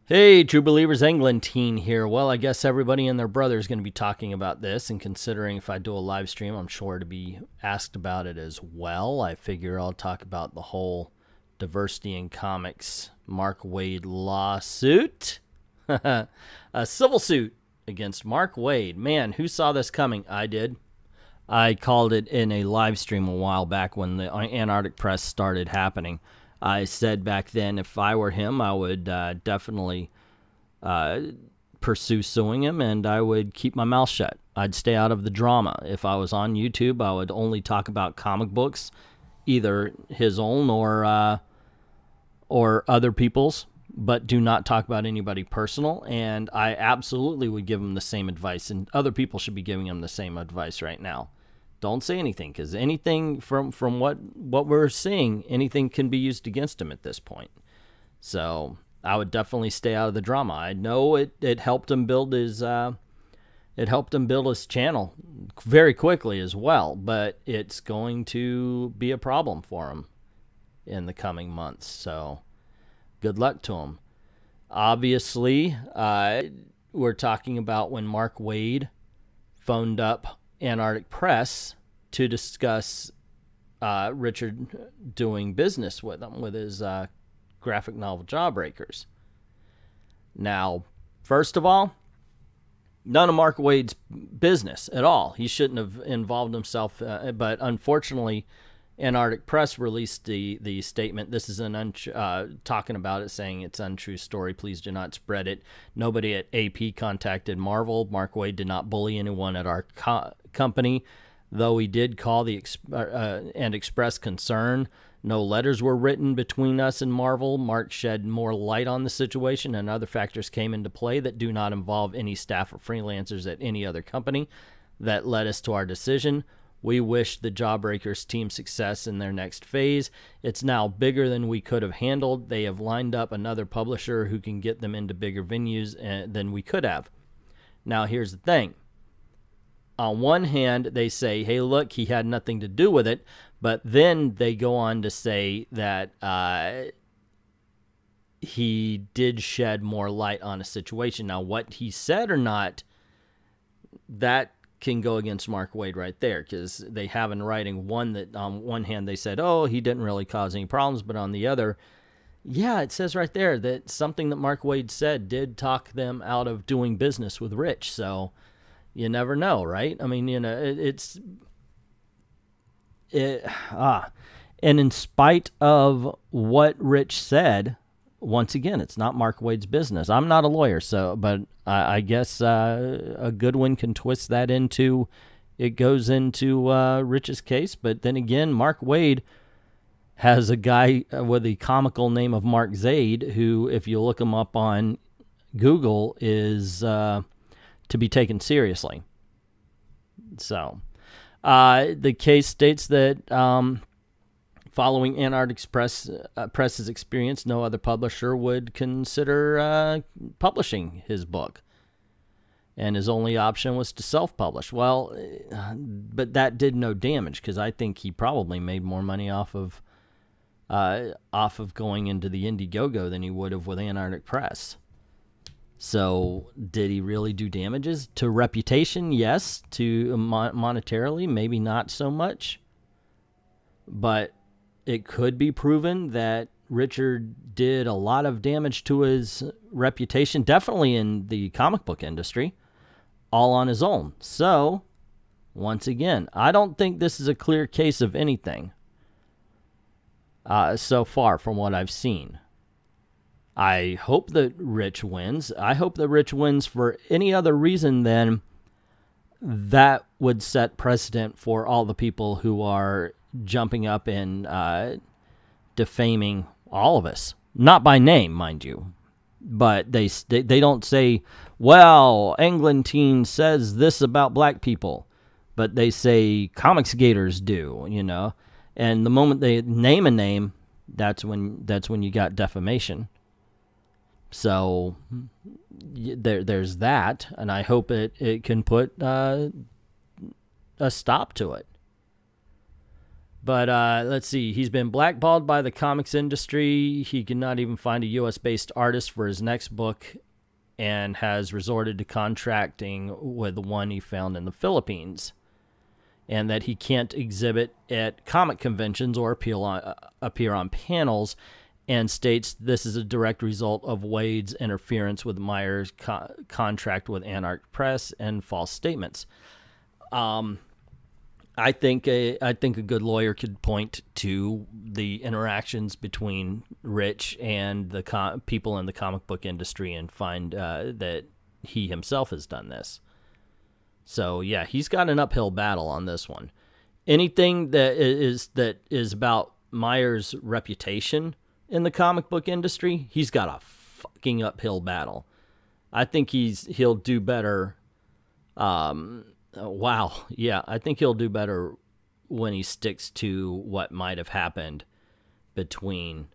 Hey, true believers, Englentine here. Well, I guess everybody and their brother is going to be talking about this, and considering if I do a live stream, I'm sure to be asked about it as well. I figure I'll talk about the whole diversity in comics Mark Waid lawsuit. A civil suit against Mark Waid. Man, who saw this coming? I did. I called it in a live stream a while back when the Antarctic Press started happening. I said back then if I were him, I would definitely pursue suing him, and I would keep my mouth shut. I'd stay out of the drama. If I was on YouTube, I would only talk about comic books, either his own or other people's, but do not talk about anybody personal. And I absolutely would give him the same advice, and other people should be giving him the same advice right now. Don't say anything, because anything from what we're seeing, anything can be used against him at this point. So I would definitely stay out of the drama. I know it helped him build his channel very quickly as well, but it's going to be a problem for him in the coming months. So good luck to him. Obviously, we're talking about when Mark Waid phoned up Antarctic Press to discuss Richard doing business with him with his graphic novel Jawbreakers. Now, first of all, none of Mark Waid's business at all. He shouldn't have involved himself, but unfortunately, Antarctic Press released the statement. This is talking about it, saying it's an untrue story. Please do not spread it. Nobody at AP contacted Marvel. Mark Waid did not bully anyone at our company, though he did call and express concern. No letters were written between us and Marvel. Mark shed more light on the situation, and other factors came into play that do not involve any staff or freelancers at any other company that led us to our decision. We wish the Jawbreakers team success in their next phase. It's now bigger than we could have handled. They have lined up another publisher who can get them into bigger venues than we could have. Now, here's the thing. On one hand, they say, hey, look, he had nothing to do with it. But then they go on to say that he did shed more light on a situation. Now, what he said or not, that can go against Mark Waid right there, because they have in writing one that on one hand they said, oh, he didn't really cause any problems, but on the other, yeah, it says right there that something that Mark Waid said did talk them out of doing business with Rich. So you never know, right? I mean, you know, and in spite of what Rich said, once again, it's not Mark Waid's business. I'm not a lawyer, but I guess a good one can twist that into it goes into Rich's case. But then again, Mark Waid has a guy with the comical name of Mark Zaid, who, if you look him up on Google, is to be taken seriously. So the case states that following Antarctic Press's experience, no other publisher would consider publishing his book, and his only option was to self-publish. Well, but that did no damage, because I think he probably made more money off of going into the Indiegogo than he would have with Antarctic Press. So did he really do damages to reputation? Yes. To monetarily, maybe not so much. But it could be proven that Richard did a lot of damage to his reputation, definitely in the comic book industry, all on his own. So, once again, I don't think this is a clear case of anything so far from what I've seen. I hope that Rich wins. I hope that Rich wins for any other reason than that would set precedent for all the people who are jumping up and defaming all of us. Not by name, mind you. But they don't say, well, Englentine says this about black people. But they say comics gators do, you know. And the moment they name a name, that's when you got defamation. So there's that, and I hope it can put a stop to it. But let's see. He's been blackballed by the comics industry. He could not even find a U.S.-based artist for his next book and has resorted to contracting with one he found in the Philippines. And that he can't exhibit at comic conventions or appear on panels, and states this is a direct result of Waid's interference with Meyer's contract with Antarctic Press and false statements. I think a good lawyer could point to the interactions between Rich and the people in the comic book industry and find that he himself has done this. So yeah, he's got an uphill battle on this one. Anything that is about Meyer's reputation in the comic book industry, he's got a fucking uphill battle. I think he'll do better. Wow, yeah, I think he'll do better when he sticks to what might have happened between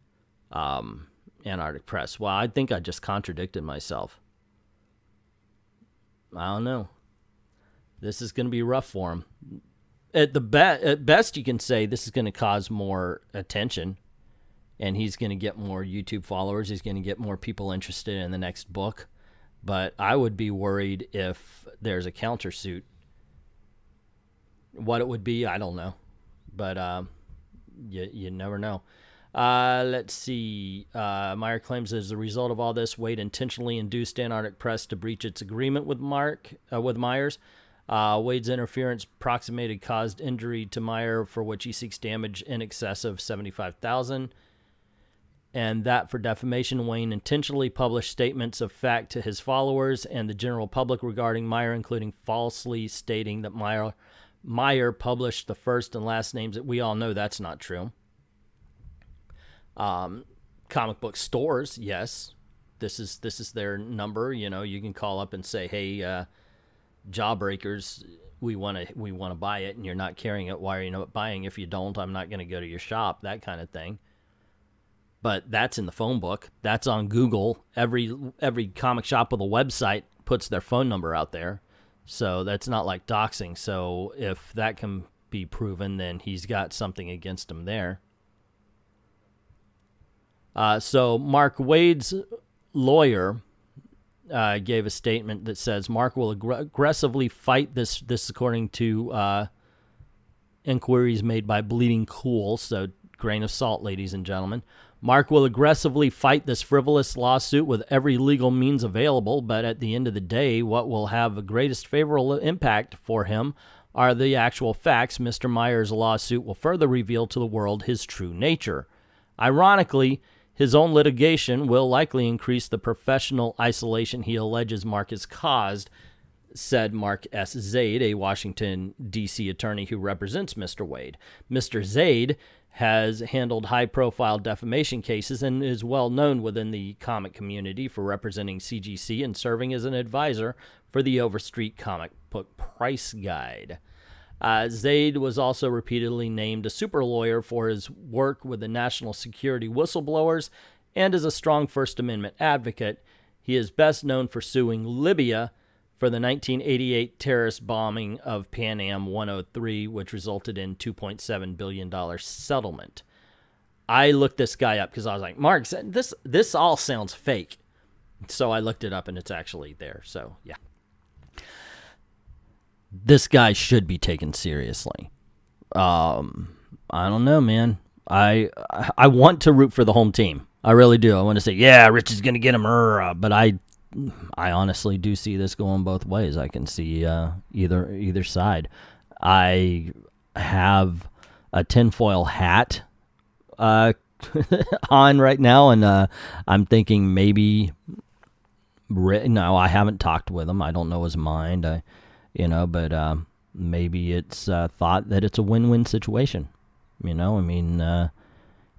Antarctic Press. Well, I think I just contradicted myself. I don't know. This is going to be rough for him. At best, you can say this is going to cause more attention, and he's going to get more YouTube followers. He's going to get more people interested in the next book. But I would be worried if there's a countersuit. What it would be, I don't know. But you never know. Let's see. Meyer claims as a result of all this, Waid intentionally induced Antarctic Press to breach its agreement with Myers. Waid's interference approximated caused injury to Meyer, for which he seeks damage in excess of $75,000. And that for defamation, Waid intentionally published statements of fact to his followers and the general public regarding Meyer, including falsely stating that Meyer published the first and last names. That we all know that's not true. Comic book stores, yes, this is their number. You know, you can call up and say, hey, Jawbreakers, we want to buy it, and you're not carrying it. Why are you not buying? If you don't, I'm not going to go to your shop. That kind of thing. But that's in the phone book. That's on Google. Every comic shop with a website puts their phone number out there. So that's not like doxing. So if that can be proven, then he's got something against him there. So Mark Waid's lawyer gave a statement that says Mark will aggressively fight this. This according to inquiries made by Bleeding Cool. So grain of salt, ladies and gentlemen. Mark will aggressively fight this frivolous lawsuit with every legal means available, but at the end of the day, what will have the greatest favorable impact for him are the actual facts. Mr. Meyer's lawsuit will further reveal to the world his true nature. Ironically, his own litigation will likely increase the professional isolation he alleges Mark has caused, said Mark S. Zaid, a Washington, D.C. attorney who represents Mr. Waid. Mr. Zaid has handled high-profile defamation cases and is well known within the comic community for representing CGC and serving as an advisor for the Overstreet Comic Book Price Guide. Zaid was also repeatedly named a super lawyer for his work with the national security whistleblowers and is a strong First Amendment advocate. He is best known for suing Libya for the 1988 terrorist bombing of Pan Am 103, which resulted in $2.7 billion settlement. I looked this guy up because I was like, Mark, this all sounds fake. So I looked it up, and it's actually there. So, yeah. This guy should be taken seriously. I don't know, man. I want to root for the home team. I really do. I want to say, yeah, Rich is going to get him. But I honestly do see this going both ways. I can see either side. I have a tinfoil hat on right now, and I'm thinking maybe. No, I haven't talked with him. I don't know his mind. But maybe it's thought that it's a win-win situation. I mean,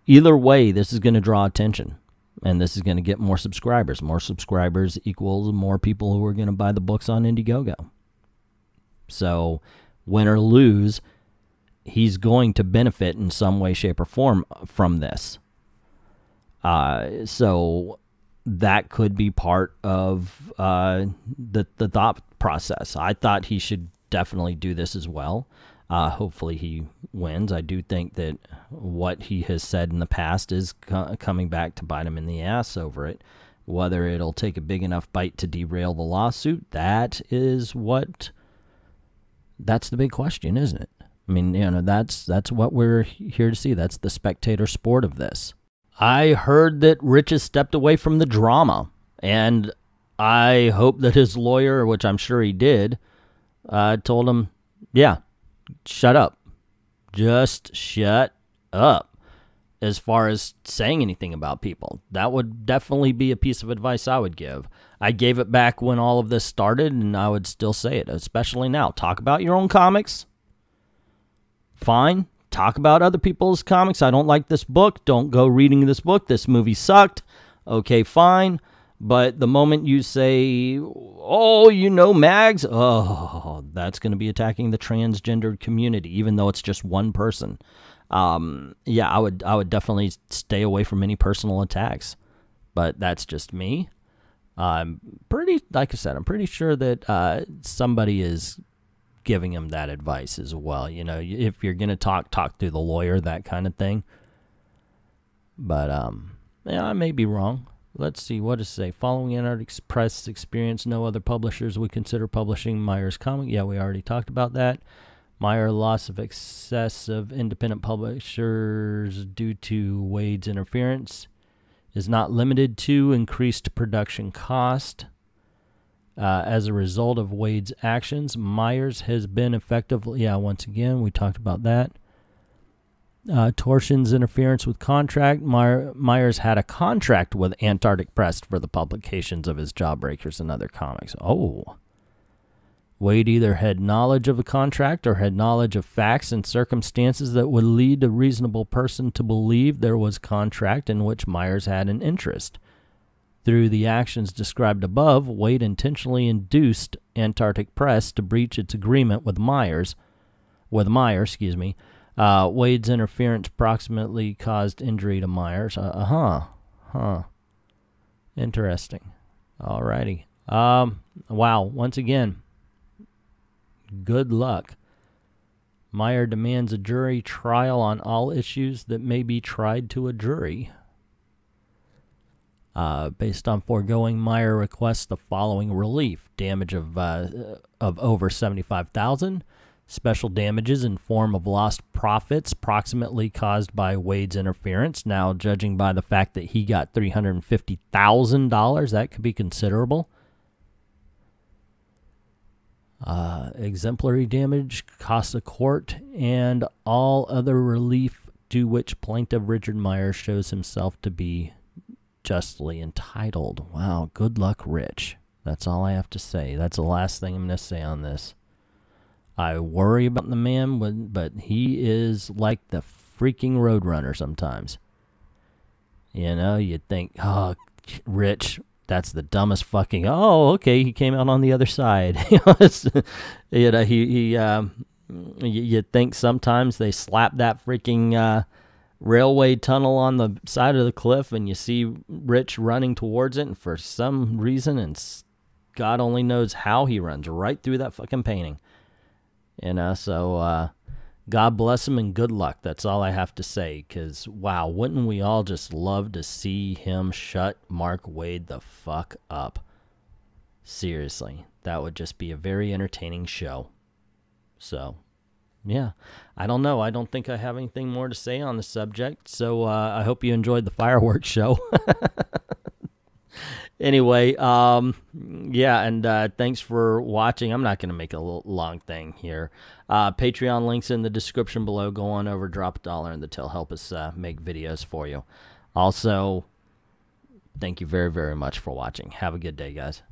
either way, this is going to draw attention. And this is going to get more subscribers. More subscribers equals more people who are going to buy the books on Indiegogo. So, win or lose, he's going to benefit in some way, shape, or form from this. So, that could be part of the thought process. I thought he should definitely do this as well. Hopefully he wins. I do think that what he has said in the past is coming back to bite him in the ass over it. Whether it'll take a big enough bite to derail the lawsuit, that's the big question, isn't it? I mean, that's what we're here to see. That's the spectator sport of this. I heard that Rich has stepped away from the drama, and I hope that his lawyer, which I'm sure he did, told him, yeah, shut up. Just shut up. As far as saying anything about people, that would definitely be a piece of advice I would give. I gave it back when all of this started, and I would still say it, especially now. Talk about your own comics. Fine. Talk about other people's comics. I don't like this book. Don't go reading this book. This movie sucked. Okay, fine. But the moment you say, oh, Mags, oh, that's going to be attacking the transgendered community, even though it's just one person. Yeah, I would definitely stay away from any personal attacks, but that's just me. Like I said, I'm pretty sure that somebody is giving him that advice as well. If you're gonna talk through the lawyer, that kind of thing. But yeah, I may be wrong. Let's see what does it say. Following Antarctic Press experience, no other publishers would consider publishing Meyer's comic. Yeah, we already talked about that. Meyer loss of excess of independent publishers due to Waid's interference is not limited to increased production cost. As a result of Waid's actions, Myers has been effectively, once again, we talked about that. Torsion's interference with contract. Myers had a contract with Antarctic Press for the publications of his Jawbreakers and other comics. Oh. Waid either had knowledge of a contract or had knowledge of facts and circumstances that would lead a reasonable person to believe there was contract in which Myers had an interest. Through the actions described above, Waid intentionally induced Antarctic Press to breach its agreement with Meyer. Waid's interference proximately caused injury to Myers. Interesting. Alrighty. Wow. Once again, good luck. Meyer demands a jury trial on all issues that may be tried to a jury. Based on foregoing, Meyer requests the following relief: damage of over $75,000, special damages in form of lost profits proximately caused by Waid's interference. Now, judging by the fact that he got $350,000, that could be considerable. Exemplary damage, costs of court, and all other relief to which plaintiff Richard Meyer shows himself to be justly entitled. Wow, good luck, Rich. That's all I have to say. That's the last thing I'm going to say on this. I worry about the man, but he is like the freaking Roadrunner sometimes. You'd think, oh, Rich, that's the dumbest fucking, oh, okay, he came out on the other side. You'd think sometimes they slap that freaking railway tunnel on the side of the cliff and you see Rich running towards it, and for some reason, and God only knows how, he runs right through that fucking painting. So God bless him and good luck. That's all I have to say, because, wow, wouldn't we all just love to see him shut Mark Waid the fuck up? Seriously, that would just be a very entertaining show. So, yeah, I don't know. I don't think I have anything more to say on the subject, so I hope you enjoyed the fireworks show. Anyway, yeah, and thanks for watching. I'm not going to make a long thing here. Patreon links in the description below. Go on over, drop $1 in the till. Help us make videos for you. Also, thank you very, very much for watching. Have a good day, guys.